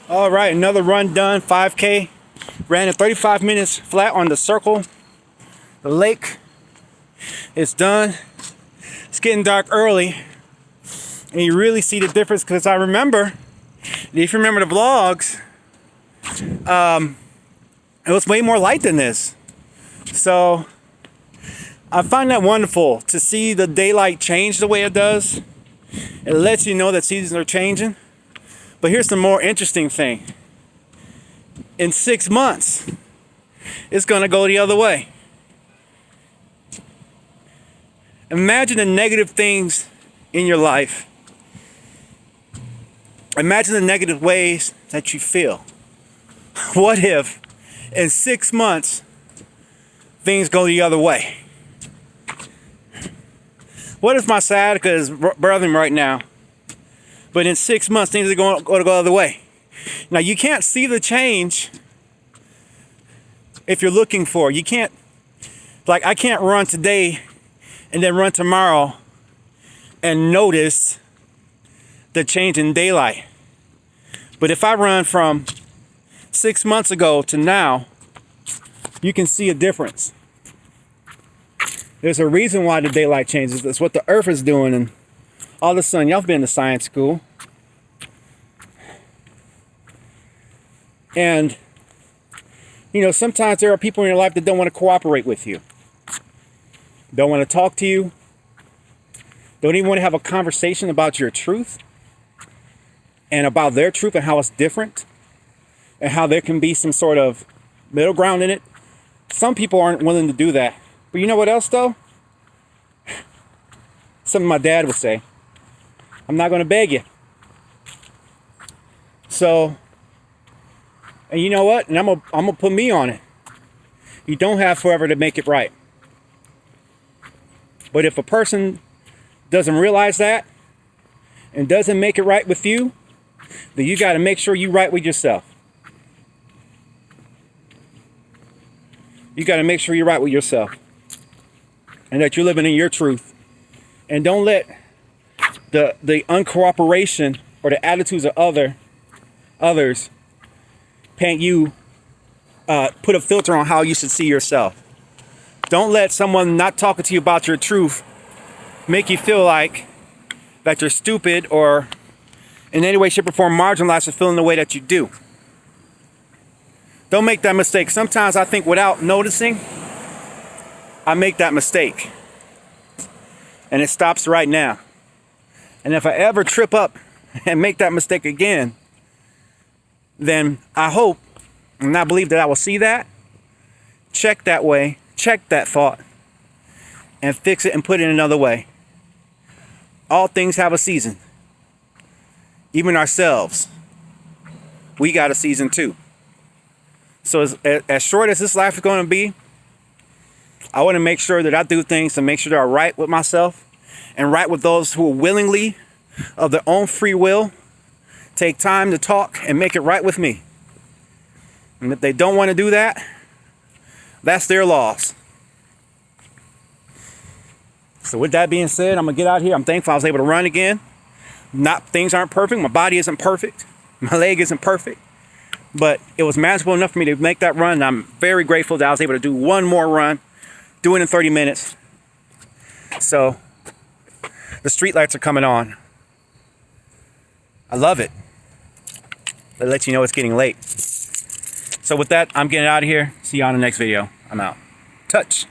All right, another run done, 5K. Ran in 35 minutes flat on the circle. The lake is done. It's getting dark early. And you really see the difference because I remember, if you remember the vlogs, it was way more light than this. So I find that wonderful to see the daylight change the way it does. It lets you know that seasons are changing. But here's the more interesting thing. In 6 months, it's gonna go the other way. Imagine the negative things in your life. Imagine the negative ways that you feel. What if in 6 months, things go the other way? What if my sciatica is bothering me right now, but in 6 months, things are going to go the other way? Now, you can't see the change if you're looking for it. You can't, like, I can't run today and then run tomorrow and notice the change in daylight. But if I run from 6 months ago to now, you can see a difference. There's a reason why the daylight changes. That's what the earth is doing. And all of a sudden, y'all been to science school. And, you know, sometimes there are people in your life that don't want to cooperate with you. Don't want to talk to you. Don't even want to have a conversation about your truth and about their truth and how it's different and how there can be some sort of middle ground in it. Some people aren't willing to do that. But you know what else, though? Something my dad would say. I'm not going to beg you. So, and you know what? And I'm gonna put me on it. You don't have forever to make it right. But if a person doesn't realize that and doesn't make it right with you, then you got to make sure you're right with yourself. You got to make sure you're right with yourself and that you're living in your truth. And don't let the uncooperation or the attitudes of others paint you, put a filter on how you should see yourself. Don't let someone not talking to you about your truth make you feel like that you're stupid or in any way, shape, or form marginalized for feeling the way that you do. Don't make that mistake. Sometimes I think without noticing, I make that mistake. And it stops right now. And if I ever trip up and make that mistake again, then I hope and I believe that I will see that, check that way, check that thought, and fix it and put it another way. All things have a season. Even ourselves, we got a season too. So as short as this life is going to be, I want to make sure that I do things to make sure that I'm right with myself and right with those who will willingly, of their own free will, take time to talk and make it right with me. And if they don't want to do that, that's their loss. So with that being said, I'm going to get out here. I'm thankful I was able to run again. Things aren't perfect. My body isn't perfect. My leg isn't perfect. But it was manageable enough for me to make that run. And I'm very grateful that I was able to do one more run, do it in 30 minutes. So the street lights are coming on. I love it. That lets you know it's getting late. So with that, I'm getting out of here. See you on the next video. I'm out. Touch.